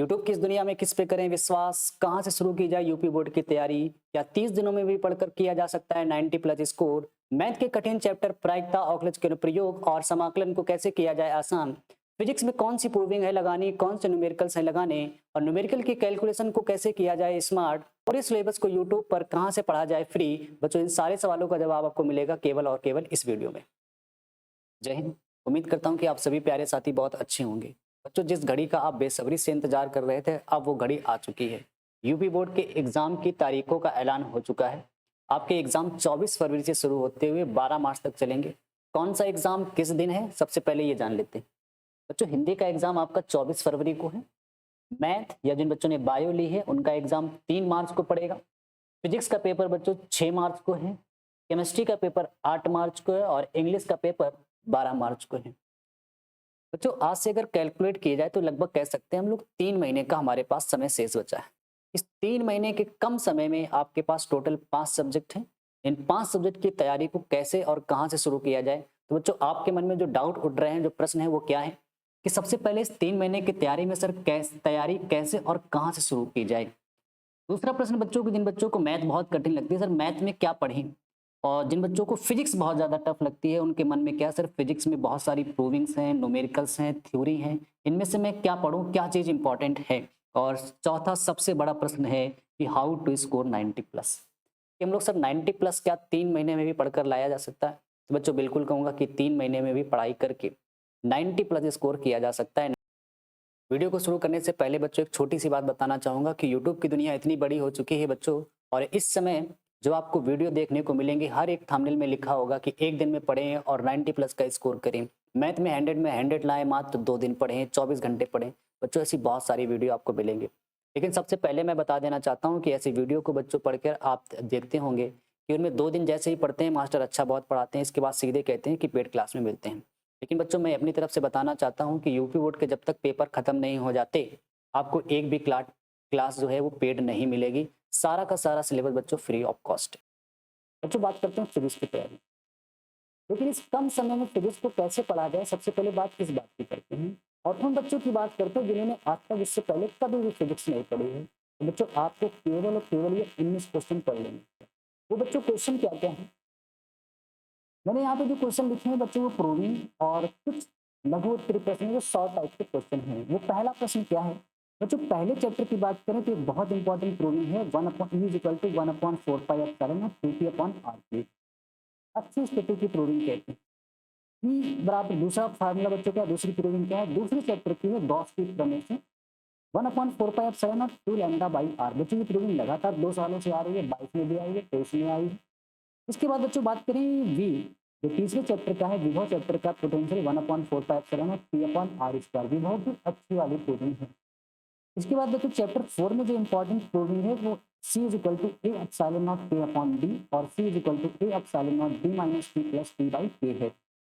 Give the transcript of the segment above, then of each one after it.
YouTube की इस दुनिया में किस पे करें विश्वास, कहाँ से शुरू की जाए यूपी बोर्ड की तैयारी, क्या 30 दिनों में भी पढ़कर किया जा सकता है 90 प्लस स्कोर, मैथ के कठिन चैप्टर प्रायिकता औसत के अनुप्रयोग और समाकलन को कैसे किया जाए आसान, फिजिक्स में कौन सी प्रूविंग है लगानी, कौन से न्यूमेरिकल्स है लगाने और न्यूमेरिकल की कैलकुलेशन को कैसे किया जाए स्मार्ट और इस सिलेबस को यूट्यूब पर कहाँ से पढ़ा जाए फ्री। बच्चों इन सारे सवालों का जवाब आपको मिलेगा केवल और केवल इस वीडियो में। जय हिंद। उम्मीद करता हूँ कि आप सभी प्यारे साथी बहुत अच्छे होंगे। बच्चों जिस घड़ी का आप बेसब्री से इंतजार कर रहे थे अब वो घड़ी आ चुकी है। यूपी बोर्ड के एग्जाम की तारीखों का ऐलान हो चुका है। आपके एग्जाम 24 फरवरी से शुरू होते हुए 12 मार्च तक चलेंगे। कौन सा एग्जाम किस दिन है सबसे पहले ये जान लेते हैं। बच्चों हिंदी का एग्जाम आपका 24 फरवरी को है। मैथ या जिन बच्चों ने बायो ली है उनका एग्जाम 3 मार्च को पड़ेगा। फिजिक्स का पेपर बच्चों 6 मार्च को है। केमिस्ट्री का पेपर 8 मार्च को है और इंग्लिश का पेपर 12 मार्च को है। बच्चों आज से अगर कैलकुलेट किया जाए तो लगभग कह सकते हैं हम लोग 3 महीने का हमारे पास समय शेष बचा है। इस 3 महीने के कम समय में आपके पास टोटल 5 सब्जेक्ट हैं। इन 5 सब्जेक्ट की तैयारी को कैसे और कहाँ से शुरू किया जाए। तो बच्चों आपके मन में जो डाउट उठ रहे हैं, जो प्रश्न है वो क्या है कि सबसे पहले इस 3 महीने की तैयारी में सर तैयारी कैसे और कहाँ से शुरू की जाए। दूसरा प्रश्न बच्चों को, जिन बच्चों को मैथ बहुत कठिन लगती है सर मैथ में क्या पढ़ें, और जिन बच्चों को फिजिक्स बहुत ज़्यादा टफ लगती है उनके मन में क्या सर फिजिक्स में बहुत सारी प्रूविंग्स हैं, न्यूमेरिकल्स हैं, थ्योरी हैं, इनमें से मैं क्या पढूं, क्या चीज़ इंपॉर्टेंट है। और चौथा सबसे बड़ा प्रश्न है कि हाउ टू स्कोर 90 प्लस, कि हम लोग सर 90 प्लस क्या 3 महीने में भी पढ़कर लाया जा सकता है। तो बच्चों बिल्कुल कहूँगा कि 3 महीने में भी पढ़ाई करके 90 प्लस स्कोर किया जा सकता है। वीडियो को शुरू करने से पहले बच्चों एक छोटी सी बात बताना चाहूँगा कि यूट्यूब की दुनिया इतनी बड़ी हो चुकी है बच्चों, और इस समय जो आपको वीडियो देखने को मिलेंगे हर एक थंबनेल में लिखा होगा कि एक दिन में पढ़ें और 90 प्लस का स्कोर करें, मैथ में 100 में 100 लाएं, मात्र 2 दिन पढ़ें, 24 घंटे पढ़ें। बच्चों ऐसी बहुत सारी वीडियो आपको मिलेंगे, लेकिन सबसे पहले मैं बता देना चाहता हूँ कि ऐसी वीडियो को बच्चों पढ़कर आप देखते होंगे कि उनमें 2 दिन जैसे ही पढ़ते हैं मास्टर अच्छा बहुत पढ़ाते हैं, इसके बाद सीधे कहते हैं कि पेड क्लास में मिलते हैं। लेकिन बच्चों मैं अपनी तरफ से बताना चाहता हूँ कि यूपी बोर्ड के जब तक पेपर खत्म नहीं हो जाते आपको एक भी क्लास जो है वो पेड नहीं मिलेगी। सारा का सारा सिलेबस बच्चों फ्री ऑफ कॉस्ट है। बच्चों बात करते हैं फिजिक्स की तैयारी, लेकिन इस कम समय में फिजिक्स को कैसे पढ़ा जाए सबसे पहले बात किस बात की करते हैं, और उन बच्चों की बात करते हैं जिन्होंने आज तक इससे पहले कभी भी फिजिक्स नहीं पढ़ी है। तो बच्चों आपको केवल और केवल ये 19 क्वेश्चन पढ़ लेंगे। वो बच्चों क्वेश्चन क्या क्या है, मैंने यहाँ पे जो क्वेश्चन लिखे हैं बच्चों वो प्रूविंग और कुछ लघु उत्तरीय प्रश्न जो शॉर्ट टाइप के क्वेश्चन हैं। वो पहला प्रश्न क्या है बच्चों, पहले चैप्टर की बात करें तो एक बहुत इंपॉर्टेंट प्रूविंग है 1/E=1/4πε और 2π/r3। अच्छी स्थिति की प्रूविंग कहते हैं। ई बराबर दूसरा फार्मूला बच्चों क्या, दूसरी प्रूविंग क्या है, दूसरे चैप्टर की है गॉस की प्रमेय से 1/4πε और 2λ/r। बच्चों की प्रूविंग लगातार 2 सालों से आ रही है, 22 में भी आई है, 23 में आई है। इसके बाद बच्चों बात करें वी, जो तीसरे चैप्टर का है विभव चैप्टर का पोटेंशियल 1/4πε और p/r²। विभव की अच्छी वाली प्रूविंग है। इसके बाद बच्चों चैप्टर 4 में जो इंपॉर्टेंट प्रूविंग है वो C=A/0 K/D और C=A/0 D-T + T/K है।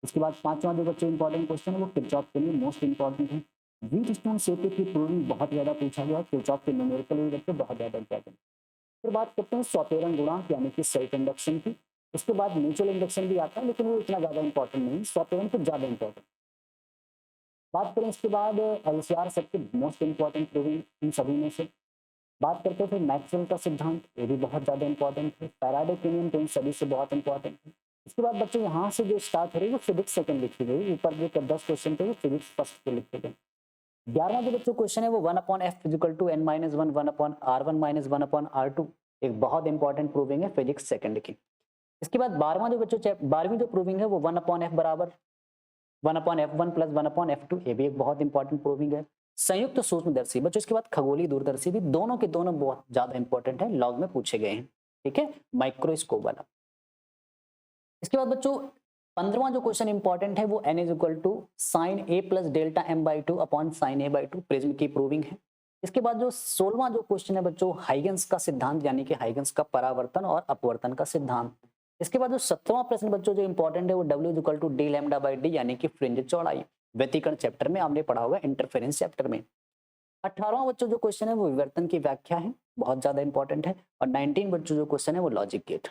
उसके बाद पांचवा जो बच्चों इंपॉर्टेंट क्वेश्चन है वो किरचॉफ के लिए मोस्ट इंपॉर्टेंट है। व्हीटस्टोन सेतु की प्रूविंग बहुत ज्यादा पूछा गया है, किरचॉफ के न्यूमेरिकल भी बच्चों बहुत ज्यादा इंपॉर्टेंट। फिर बात करते हैं स्वप्रेरण गुणांक यानी कि सेल्फ इंडक्शन की। उसके बाद म्यूचुअल इंडक्शन भी आता है लेकिन वो इतना ज्यादा इंपॉर्टेंट नहीं, स्वप्रेरण तो ज्यादा इंपॉर्टेंट। बात करें इसके बाद एलसीआर सबके मोस्ट इंपॉर्टेंट प्रूविंग इन सभी में से। बात करते हैं फिर मैक्सवेल का सिद्धांत, ये भी बहुत ज्यादा इंपॉर्टेंट है। फैराडे के नियम तो इन सभी से बहुत इंपॉर्टेंट है। इसके बाद बच्चों यहाँ से जो स्टार्ट हो रही है वो फिजिक्स सेकंड लिखी गई, ऊपर जो 10 क्वेश्चन थे वो फिजिक्स फर्स्ट के लिखे गए। 11वां जो बच्चों क्वेश्चन है वो 1/f=n-1/r1 - 1/r2, एक बहुत इंपॉर्टेंट प्रूविंग है फिजिक्स सेकंड की। इसके बाद 12वां जो बच्चों 12वीं जो प्रूविंग है वो 1/f बराबर 1/f1 + 1/f2, ये भी एक बहुत इंपॉर्टेंट प्रूविंग है। संयुक्त सूक्ष्मदर्शी बच्चों, इसके बाद खगोलीय दूरदर्शी भी दोनों के दोनों बहुत ज्यादा इंपॉर्टेंट है, लॉग में पूछे गए हैं, ठीक है, माइक्रोस्कोप वाला। इसके बाद बच्चों 15वां जो क्वेश्चन इंपॉर्टेंट है वो n=sin A + Δm/2 sin A/2 prism की प्रूविंग है। इसके बाद जो 16वां जो क्वेश्चन है बच्चों हाइगन्स का सिद्धांत यानी कि हाइगन्स का परावर्तन और अपवर्तन का सिद्धांत। इसके बाद जो 17वां प्रश्न बच्चों जो इंपॉर्टेंट है वो W=dλ/d यानी कि फ्रिंज चौड़ाई, व्यतिकरण चैप्टर में आपने पढ़ा होगा, इंटरफेरेंस चैप्टर में। 18वां बच्चों जो क्वेश्चन है वो विवर्तन की व्याख्या है, बहुत ज्यादा इंपॉर्टेंट है। और 19 बच्चों जो क्वेश्चन है वो लॉजिक गेट।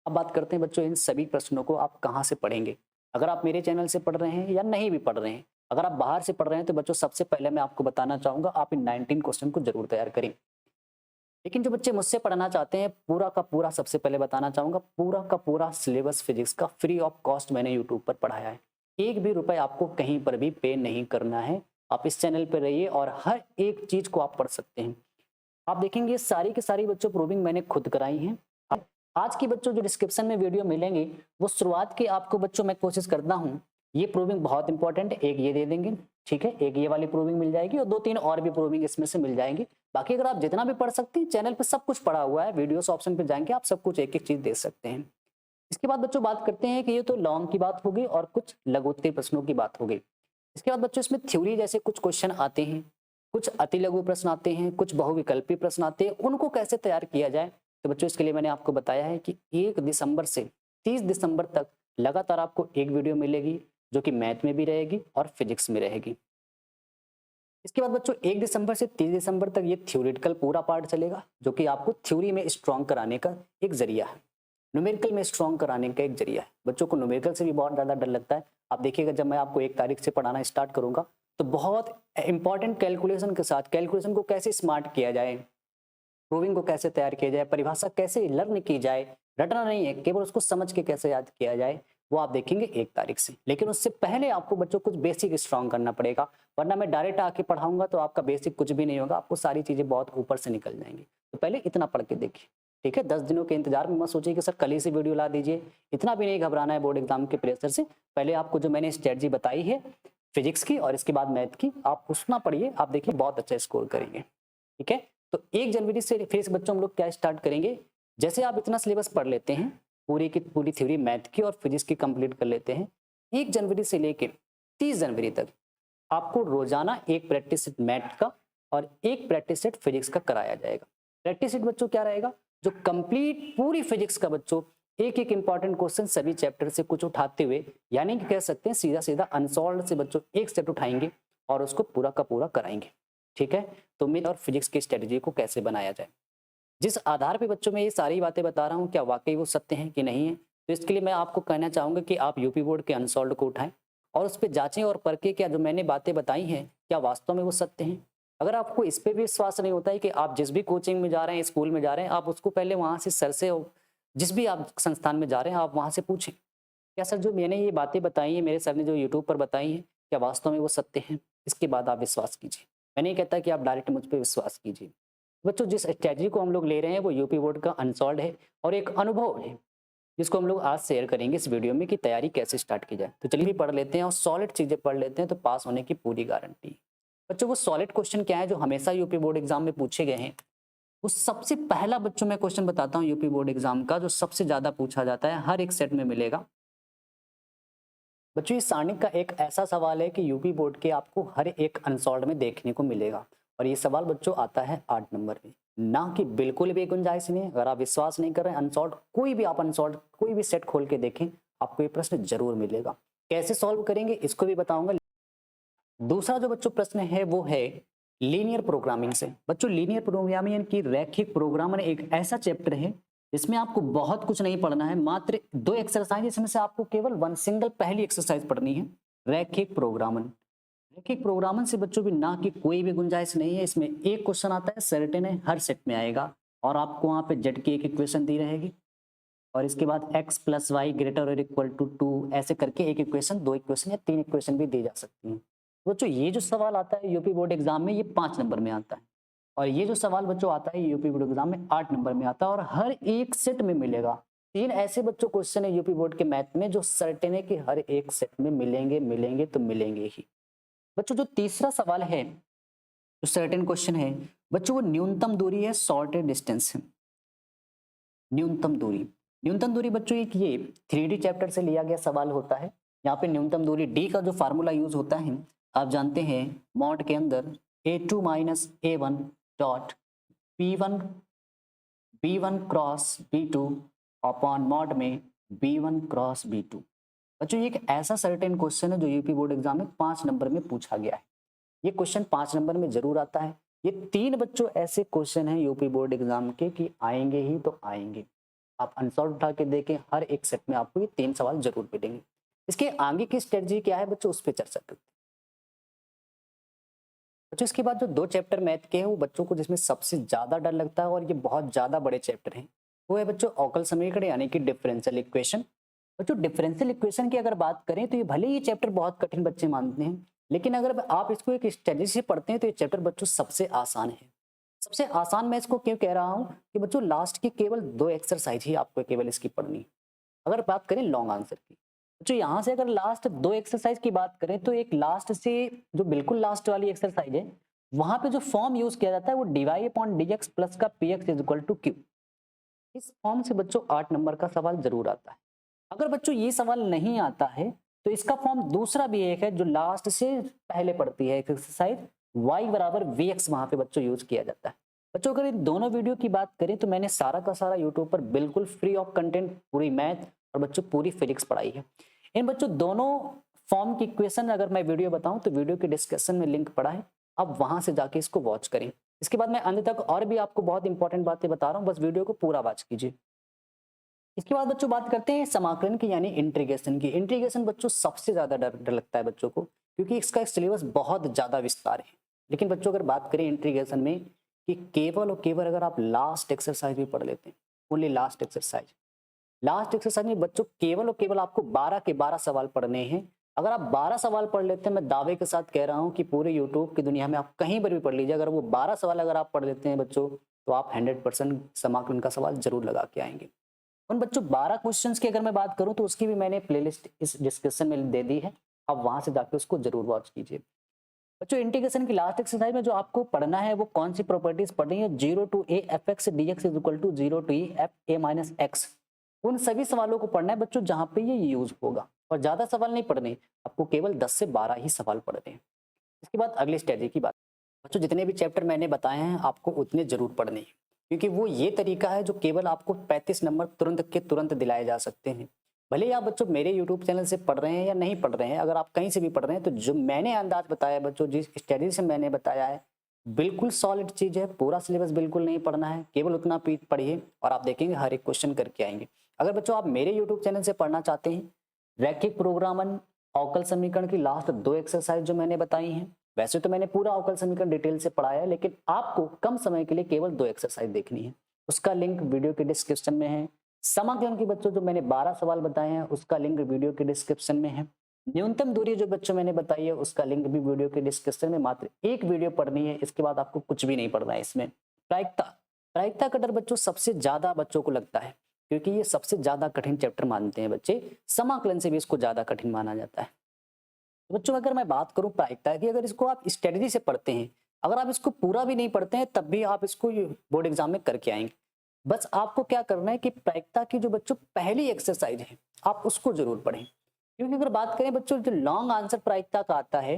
अब बात करते हैं बच्चों इन सभी प्रश्नों को आप कहाँ से पढ़ेंगे। अगर आप मेरे चैनल से पढ़ रहे हैं या नहीं भी पढ़ रहे हैं, अगर आप बाहर से पढ़ रहे हैं तो बच्चों सबसे पहले मैं आपको बताना चाहूंगा आप इन 19 क्वेश्चन को जरूर तैयार करें। लेकिन जो बच्चे मुझसे पढ़ना चाहते हैं पूरा का पूरा, सबसे पहले बताना चाहूंगा पूरा का पूरा सिलेबस फिजिक्स का फ्री ऑफ कॉस्ट मैंने यूट्यूब पर पढ़ाया है। एक भी रुपए आपको कहीं पर भी पे नहीं करना है। आप इस चैनल पर रहिए और हर एक चीज को आप पढ़ सकते हैं। आप देखेंगे सारी की सारी बच्चों प्रूविंग मैंने खुद कराई है। आज की बच्चों जो डिस्क्रिप्शन में वीडियो मिलेंगे वो शुरुआत के आपको बच्चों मैं कोशिश करता हूँ, ये प्रूविंग बहुत इंपॉर्टेंट है, एक ये दे देंगे, ठीक है, एक ये वाली प्रूविंग मिल जाएगी और 2-3 और भी प्रूविंग इसमें से मिल जाएंगी। बाकी अगर आप जितना भी पढ़ सकते हैं चैनल पे सब कुछ पढ़ा हुआ है, वीडियोस ऑप्शन पे जाएंगे आप सब कुछ एक एक चीज देख सकते हैं। इसके बाद बच्चों बात करते हैं कि ये तो लॉन्ग की बात होगी और कुछ लघुत्तरीय प्रश्नों की बात हो गई। इसके बाद बच्चों इसमें थ्योरी जैसे कुछ क्वेश्चन आते हैं, कुछ अति लघु प्रश्न आते हैं, कुछ बहुविकल्पी प्रश्न आते हैं, उनको कैसे तैयार किया जाए। तो बच्चों इसके लिए मैंने आपको बताया है कि 1 दिसंबर से 30 दिसंबर तक लगातार आपको एक वीडियो मिलेगी जो कि मैथ में भी रहेगी और फिजिक्स में रहेगी। इसके बाद बच्चों 1 दिसंबर से 30 दिसंबर तक ये थ्योरेटिकल पूरा पार्ट चलेगा जो कि आपको थ्योरी में स्ट्रॉन्ग कराने का एक जरिया है, न्यूमेरिकल में स्ट्रॉन्ग कराने का एक जरिया है। बच्चों को न्यूमेरिकल से भी बहुत ज़्यादा डर लगता है। आप देखिएगा जब मैं आपको 1 तारीख से पढ़ाना स्टार्ट करूंगा तो बहुत इंपॉर्टेंट कैलकुलेशन के साथ, कैलकुलेशन को कैसे स्मार्ट किया जाए, प्रूविंग को कैसे तैयार किया जाए, परिभाषा कैसे लर्न की जाए, रटना नहीं है, केवल उसको समझ के कैसे याद किया जाए, वो आप देखेंगे 1 तारीख से। लेकिन उससे पहले आपको बच्चों कुछ बेसिक स्ट्रॉन्ग करना पड़ेगा, वरना मैं डायरेक्ट आके पढ़ाऊंगा तो आपका बेसिक कुछ भी नहीं होगा, आपको सारी चीजें बहुत ऊपर से निकल जाएंगी। तो पहले इतना पढ़ के देखिए, ठीक है। 10 दिनों के इंतजार में मत सोचिए कि सर कल ही से वीडियो ला दीजिए, इतना भी नहीं घबराना है बोर्ड एग्जाम के प्रेशर से। पहले आपको जो मैंने स्ट्रेटजी बताई है फिजिक्स की और इसके बाद मैथ की, आप उसना पढ़िए, आप देखिए बहुत अच्छा स्कोर करेंगे, ठीक है। तो 1 जनवरी से फिर से बच्चों हम लोग क्या स्टार्ट करेंगे, जैसे आप इतना सिलेबस पढ़ लेते हैं, पूरी की पूरी थ्योरी मैथ की और फिजिक्स की कंप्लीट कर लेते हैं, 1 जनवरी से लेकर 30 जनवरी तक आपको रोजाना एक प्रैक्टिस सेट मैथ का और एक प्रैक्टिस सेट फिजिक्स का कराया जाएगा। प्रैक्टिस सेट बच्चों क्या रहेगा, जो कंप्लीट पूरी फिजिक्स का बच्चों एक एक इंपॉर्टेंट क्वेश्चन सभी चैप्टर से कुछ उठाते हुए, यानी कि कह सकते हैं सीधा सीधा अनसॉल्व से बच्चों एक सेट उठाएंगे और उसको पूरा का पूरा कराएंगे, ठीक है। तो मैथ और फिजिक्स की स्ट्रेटेजी को कैसे बनाया जाए, जिस आधार पे बच्चों में ये सारी बातें बता रहा हूँ, क्या वाकई वो सत्य हैं कि नहीं है। तो इसके लिए मैं आपको कहना चाहूँगा कि आप यूपी बोर्ड के अनसॉल्व को उठाएं और उस पर जांचें और परखें क्या जो मैंने बातें बताई हैं क्या वास्तव में वो सत्य हैं। अगर आपको इस पर भी विश्वास नहीं होता है कि आप जिस भी कोचिंग में जा रहे हैं, स्कूल में जा रहे हैं, आप उसको पहले वहाँ से सर से, जिस भी आप संस्थान में जा रहे हैं आप वहाँ से पूछें, क्या सर जो मैंने ये बातें बताई हैं, मेरे सर ने जो यूट्यूब पर बताई हैं, क्या वास्तव में वो सत्य हैं। इसके बाद आप विश्वास कीजिए। मैं नहीं कहता कि आप डायरेक्ट मुझ पर विश्वास कीजिए। बच्चों जिस स्ट्रेटजी को हम लोग ले रहे हैं वो यूपी बोर्ड का अनसॉल्व है और एक अनुभव है जिसको हम लोग आज शेयर करेंगे इस वीडियो में कि तैयारी कैसे स्टार्ट की जाए। तो चलिए भी पढ़ लेते हैं और सॉलिड चीजें पढ़ लेते हैं तो पास होने की पूरी गारंटी। बच्चों वो सॉलिड क्वेश्चन क्या है जो हमेशा यूपी बोर्ड एग्जाम में पूछे गए हैं, वो सबसे पहला बच्चों मैं क्वेश्चन बताता हूँ यूपी बोर्ड एग्जाम का जो सबसे ज्यादा पूछा जाता है, हर एक सेट में मिलेगा। बच्चों इस सारणी का एक ऐसा सवाल है कि यूपी बोर्ड के आपको हर एक अनसॉल्व में देखने को मिलेगा और ये सवाल बच्चों आता है 8 नंबर में, ना कि बिल्कुल भी गुंजाइश नहीं है। अगर आप विश्वास नहीं कर रहे हैं, अनसॉल्व कोई भी आप अनसॉल्व कोई भी सेट खोल के देखें, आपको ये प्रश्न जरूर मिलेगा। कैसे सॉल्व करेंगे इसको भी बताऊंगा। दूसरा जो बच्चों प्रश्न है वो है लीनियर प्रोग्रामिंग से। बच्चों लीनियर प्रोग्रामिंग की रैखिक प्रोग्रामर एक ऐसा चैप्टर है इसमें आपको बहुत कुछ नहीं पढ़ना है, मात्र 2 एक्सरसाइज, इसमें से आपको केवल 1 सिंगल पहली एक्सरसाइज पढ़नी है, रैखिक प्रोग्रामन। रैखिक प्रोग्रामन से बच्चों भी ना कि कोई भी गुंजाइश नहीं है। इसमें एक क्वेश्चन आता है, सर्टेन है, हर सेट में आएगा और आपको वहां पे जेड की एक इक्वेशन दी रहेगी और इसके बाद x प्लस वाई ग्रेटर और इक्वल टू 2 ऐसे करके एक इक्वेशन, 2 इक्वेशन या 3 इक्वेशन भी दी जा सकती है। बच्चों ये जो सवाल आता है यूपी बोर्ड एग्जाम में ये 5 नंबर में आता है और ये जो सवाल बच्चों आता है यूपी बोर्ड एग्जाम में 8 नंबर में आता है और हर एक सेट में मिलेगा। 3 ऐसे बच्चों क्वेश्चन है यूपी बोर्ड के मैथ में जो सर्टेन है कि हर एक सेट में मिलेंगे, मिलेंगे तो मिलेंगे ही। बच्चों जो तीसरा सवाल है जो सर्टेन क्वेश्चन है बच्चों वो न्यूनतम दूरी है, शॉर्टेड डिस्टेंस है। न्यूनतम दूरी, न्यूनतम दूरी बच्चों एक ये 3D चैप्टर से लिया गया सवाल होता है। यहाँ पे न्यूनतम दूरी डी का जो फार्मूला यूज होता है आप जानते हैं, मॉड के अंदर a2 minus a1 dot b1 cross b2 upon mod में b1 क्रॉस b2। बच्चों ये एक ऐसा सर्टेन क्वेश्चन है जो यूपी बोर्ड एग्जाम में 5 नंबर में पूछा गया है। ये क्वेश्चन 5 नंबर में जरूर आता है। ये 3 बच्चों ऐसे क्वेश्चन हैं यूपी बोर्ड एग्जाम के कि आएंगे ही तो आएंगे। आप अनसॉल्व उठा के देखें, हर एक सेट में आपको ये 3 सवाल जरूर मिलेंगे। इसके आगे की स्ट्रेटजी क्या है बच्चों उस पर चर्चा करते हैं। बच्चों इसके बाद जो 2 चैप्टर मैथ के हैं वो बच्चों को जिसमें सबसे ज़्यादा डर लगता है और ये बहुत ज़्यादा बड़े चैप्टर हैं, वो है बच्चों अवकल समीकरण यानी कि डिफरेंशियल इक्वेशन। बच्चों डिफरेंशियल इक्वेशन की अगर बात करें तो ये भले ही ये चैप्टर बहुत कठिन बच्चे मानते हैं, लेकिन अगर आप इसको एक स्ट्रेटजी से पढ़ते हैं तो ये चैप्टर बच्चों सबसे आसान है। सबसे आसान मैं इसको क्यों कह रहा हूँ कि बच्चों लास्ट की केवल 2 एक्सरसाइज ही आपको केवल इसकी पढ़नी है। अगर बात करें लॉन्ग आंसर की, जो यहाँ से अगर लास्ट 2 एक्सरसाइज की बात करें तो एक लास्ट से जो बिल्कुल लास्ट वाली एक्सरसाइज है, वहां पे जो फॉर्म यूज किया जाता है वो dy अपॉन dx प्लस का px is equal to q। इस फॉर्म से बच्चों 8 नंबर का सवाल जरूर आता है। अगर बच्चों ये सवाल नहीं आता है तो इसका फॉर्म दूसरा भी एक है जो लास्ट से पहले पड़ती है एक्सरसाइज y बराबर vx, वहां पे बच्चों यूज किया जाता है। बच्चों अगर इन दोनों वीडियो की बात करें तो मैंने सारा का सारा यूट्यूब पर बिल्कुल फ्री ऑफ कंटेंट पूरी मैथ और बच्चों पूरी फिजिक्स पढ़ाई है। इन बच्चों दोनों फॉर्म की इक्वेशन अगर मैं वीडियो बताऊं तो वीडियो के डिस्क्रिप्शन में लिंक पड़ा है, आप वहां से जाके इसको वॉच करें। इसके बाद मैं अंत तक और भी आपको बहुत इंपॉर्टेंट बातें बता रहा हूं, बस वीडियो को पूरा वॉच कीजिए। इसके बाद बच्चों बात करते हैं समाकलन की यानी इंटीग्रेशन की। इंटीग्रेशन बच्चों सबसे ज्यादा डर लगता है बच्चों को, क्योंकि इसका सिलेबस बहुत ज्यादा विस्तार है। लेकिन बच्चों अगर बात करें इंटीग्रेशन में कि केवल और केवल अगर आप लास्ट एक्सरसाइज भी पढ़ लेते हैं, ओनली लास्ट एक्सरसाइज में बच्चों केवल और केवल आपको 12 के 12 सवाल पढ़ने हैं। अगर आप 12 सवाल पढ़ लेते हैं, मैं दावे के साथ कह रहा हूं कि पूरे यूट्यूब की दुनिया में आप कहीं पर भी पढ़ लीजिए, अगर वो 12 सवाल अगर आप पढ़ लेते हैं बच्चों, तो आप 100% समाकलन का सवाल जरूर लगा के आएंगे। उन बच्चों 12 क्वेश्चंस की अगर मैं बात करूं तो उसकी भी मैंने प्लेलिस्ट इस डिस्क्रिप्शन में दे दी है, आप वहां से जाकर उसको जरूर वॉच कीजिए। बच्चों इंटीग्रेशन की लास्ट एक्सरसाइज में जो आपको पढ़ना है वो कौन सी प्रॉपर्टीज पढ़नी है, 0 to a fx dx is equal to 0 to e f a minus x। उन सभी सवालों को पढ़ना है बच्चों जहां पे ये यूज होगा, और ज्यादा सवाल नहीं पढ़ने, आपको केवल 10 से 12 ही सवाल पढ़ने हैं। इसके बाद अगली स्ट्रेटजी की बात, बच्चों जितने भी चैप्टर मैंने बताए हैं आपको उतने जरूर पढ़ने हैं, क्योंकि वो ये तरीका है जो केवल आपको 35 नंबर तुरंत के तुरंत दिलाए जा सकते हैं। भले ही आप बच्चों मेरे यूट्यूब चैनल से पढ़ रहे हैं या नहीं पढ़ रहे हैं, अगर आप कहीं से भी पढ़ रहे हैं तो जो मैंने अंदाज बताया बच्चों, जिस स्टडी से मैंने बताया है, बिल्कुल सॉलिड चीज है। पूरा सिलेबस बिल्कुल नहीं पढ़ना है, केवल उतना पढ़िए और आप देखेंगे हर एक क्वेश्चन करके आएंगे। अगर बच्चों आप मेरे यूट्यूब चैनल से पढ़ना चाहते हैं, रैखिक प्रोग्रामन अवकल समीकरण की लास्ट 2 एक्सरसाइज जो मैंने बताई हैं, वैसे तो मैंने पूरा अवकल समीकरण डिटेल से पढ़ाया है, लेकिन आपको कम समय के लिए केवल 2 एक्सरसाइज देखनी है, उसका लिंक वीडियो के डिस्क्रिप्शन में है। समाकलन की बच्चों जो मैंने 12 सवाल बताए हैं उसका लिंक वीडियो के डिस्क्रिप्शन में है। न्यूनतम दूरी जो बच्चों मैंने बताई है उसका लिंक भी वीडियो के डिस्क्रिप्शन में। मात्र एक वीडियो पढ़नी है, इसके बाद आपको कुछ भी नहीं पढ़ना है। इसमें प्रायिकता का डर बच्चों सबसे ज्यादा बच्चों को लगता है, क्योंकि ये सबसे ज्यादा कठिन चैप्टर मानते हैं बच्चे, समाकलन से भी इसको ज्यादा कठिन माना जाता है। तो बच्चों अगर मैं बात करूं प्रायिकता की, अगर इसको आप स्ट्रेटजी से पढ़ते हैं, अगर आप इसको पूरा भी नहीं पढ़ते हैं तब भी आप इसको बोर्ड एग्जाम में करके आएंगे। बस आपको क्या करना है कि प्रायिकता की जो बच्चों पहली एक्सरसाइज है आप उसको जरूर पढ़ें, क्योंकि अगर बात करें बच्चों जो लॉन्ग आंसर प्रायिकता का आता है,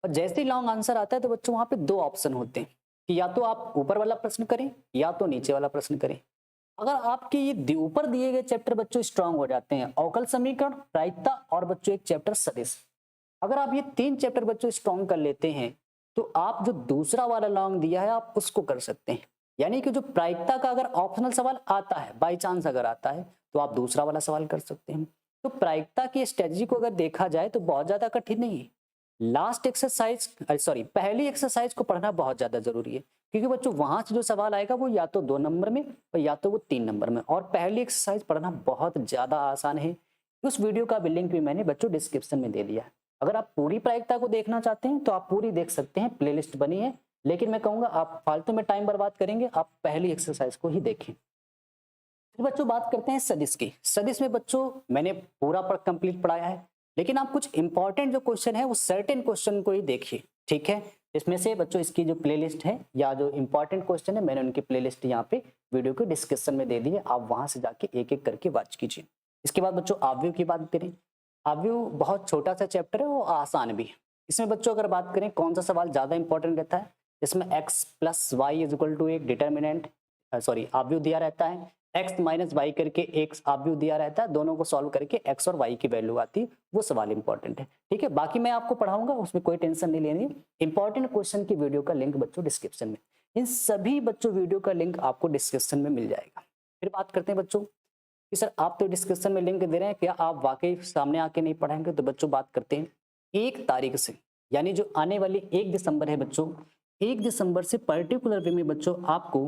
और जैसे ही लॉन्ग आंसर आता है तो बच्चों वहां पे 2 ऑप्शन होते हैं कि या तो आप ऊपर वाला प्रश्न करें या तो नीचे वाला प्रश्न करें। अगर आपके ये ऊपर दिए गए चैप्टर बच्चों स्ट्रांग हो जाते हैं, अवकल समीकरण, प्रायिकता और बच्चों एक चैप्टर सदिश, अगर आप ये 3 चैप्टर बच्चों स्ट्रांग कर लेते हैं तो आप जो दूसरा वाला लॉन्ग दिया है आप उसको कर सकते हैं। यानी कि जो प्रायिकता का अगर ऑप्शनल सवाल आता है, बाई चांस अगर आता है, तो आप दूसरा वाला सवाल कर सकते हैं। तो प्रायिकता की स्ट्रेटजी को अगर देखा जाए तो बहुत ज्यादा कठिन नहीं है। लास्ट एक्सरसाइज पहली एक्सरसाइज को पढ़ना बहुत ज्यादा जरूरी है, क्योंकि बच्चों वहां से जो सवाल आएगा वो या तो 2 नंबर में और या तो वो 3 नंबर में, और पहली एक्सरसाइज पढ़ना बहुत ज्यादा आसान है। उस वीडियो का भी लिंक भी मैंने बच्चों डिस्क्रिप्शन में दे दिया है। अगर आप पूरी प्रायिकता को देखना चाहते हैं तो आप पूरी देख सकते हैं, प्लेलिस्ट बनी है, लेकिन मैं कहूंगा आप फालतू में टाइम बर्बाद करेंगे, आप पहली एक्सरसाइज को ही देखें। फिर बच्चों बात करते हैं सदिश की। सदिश में बच्चों मैंने पूरा पर कंप्लीट पढ़ाया है, लेकिन आप कुछ इंपॉर्टेंट जो क्वेश्चन है वो सर्टेन क्वेश्चन को ही देखिए, ठीक है। इसमें से बच्चों इसकी जो प्लेलिस्ट है या जो इंपॉर्टेंट क्वेश्चन है, मैंने उनकी प्लेलिस्ट यहाँ पे वीडियो के डिस्क्रिप्शन में दे दी है, आप वहां से जाके एक एक करके वॉच कीजिए। इसके बाद बच्चों आव्यूह की बात करें। आव्यूह बहुत छोटा सा चैप्टर है, वो आसान भी है। इसमें बच्चों अगर बात करें कौन सा सवाल ज्यादा इंपॉर्टेंट रहता है, इसमें x plus Y is equal to एक डिटर्मिनेंट आव्यूह दिया रहता है, x माइनस वाई करके एक आव्यूह दिया रहता है, दोनों को सॉल्व करके x और y की वैल्यू आती है, वो सवाल इंपॉर्टेंट है, ठीक है। बाकी मैं आपको पढ़ाऊंगा, उसमें कोई टेंशन नहीं लेनी। इंपॉर्टेंट क्वेश्चन की वीडियो का लिंक बच्चों डिस्क्रिप्शन में, इन सभी बच्चों वीडियो का लिंक आपको डिस्क्रिप्शन में मिल जाएगा। फिर बात करते हैं बच्चों कि सर आप तो डिस्क्रिप्शन में लिंक दे रहे हैं, क्या आप वाकई सामने आके नहीं पढ़ाएंगे? तो बच्चों बात करते हैं 1 तारीख से यानी जो आने वाली 1 दिसंबर है बच्चों, 1 दिसंबर से पर्टिकुलर वे में बच्चों आपको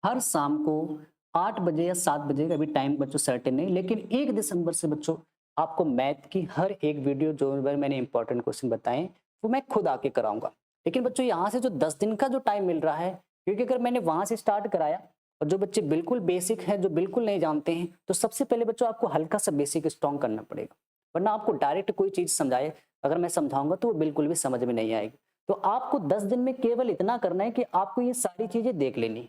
हर शाम को 8 बजे या 7 बजे का भी टाइम बच्चों सर्टेन नहीं, लेकिन 1 दिसंबर से बच्चों आपको मैथ की हर एक वीडियो जो मैंने इंपॉर्टेंट क्वेश्चन बताए वो मैं खुद आके कराऊंगा। लेकिन बच्चों यहाँ से जो 10 दिन का जो टाइम मिल रहा है, क्योंकि अगर मैंने वहां से स्टार्ट कराया और जो बच्चे बिल्कुल बेसिक हैं, जो बिल्कुल नहीं जानते हैं, तो सबसे पहले बच्चों आपको हल्का सा बेसिक स्ट्रॉन्ग करना पड़ेगा, वरना आपको डायरेक्ट कोई चीज समझाए अगर मैं समझाऊंगा तो वो बिल्कुल भी समझ में नहीं आएगी। तो आपको 10 दिन में केवल इतना करना है कि आपको ये सारी चीजें देख लेनी है,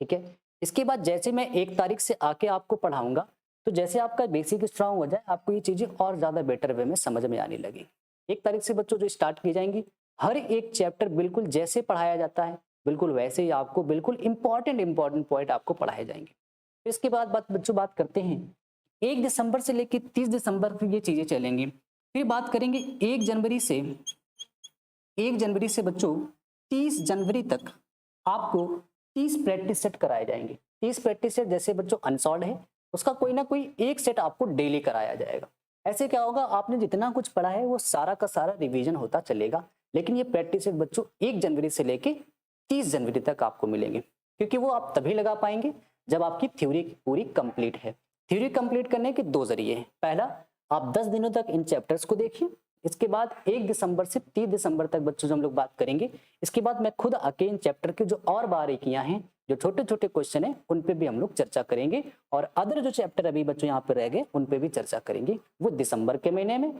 ठीक है। इसके बाद जैसे मैं 1 तारीख से आके आपको पढ़ाऊंगा, तो जैसे आपका बेसिक स्ट्रांग हो जाए आपको ये चीजें और ज्यादा बेटर वे में समझ में आने लगेगी। 1 तारीख से बच्चों जो स्टार्ट की जाएंगी, हर एक चैप्टर बिल्कुल जैसे पढ़ाया जाता है बिल्कुल वैसे ही आपको बिल्कुल इंपॉर्टेंट पॉइंट आपको पढ़ाए जाएंगे। फिर इसके बाद बच्चों बात करते हैं 1 दिसंबर से लेकर 30 दिसंबर तक ये चीजें चलेंगी। फिर बात करेंगे 1 जनवरी से बच्चों 30 जनवरी तक आपको 30 प्रैक्टिस सेट कराए जाएंगे। 30 प्रैक्टिस सेट जैसे बच्चों अनसॉल्ड है उसका कोई ना कोई एक सेट आपको डेली कराया जाएगा। ऐसे क्या होगा, आपने जितना कुछ पढ़ा है वो सारा का सारा रिवीजन होता चलेगा, लेकिन ये प्रैक्टिस सेट बच्चों 1 जनवरी से लेके 30 जनवरी तक आपको मिलेंगे, क्योंकि वो आप तभी लगा पाएंगे जब आपकी थ्योरी पूरी कंप्लीट है। थ्योरी कंप्लीट करने के 2 जरिए हैं। पहला, आप 10 दिनों तक इन चैप्टर्स को देखिए। इसके बाद 1 दिसंबर से 30 दिसंबर तक बच्चों जो हम लोग बात करेंगे, इसके बाद मैं खुद आके इन चैप्टर के जो और बारीकियां हैं, जो छोटे छोटे क्वेश्चन हैं, उन पे भी हम लोग चर्चा करेंगे, और अदर जो चैप्टर अभी बच्चों यहाँ पे रह गए उन पे भी चर्चा करेंगे, वो दिसंबर के महीने में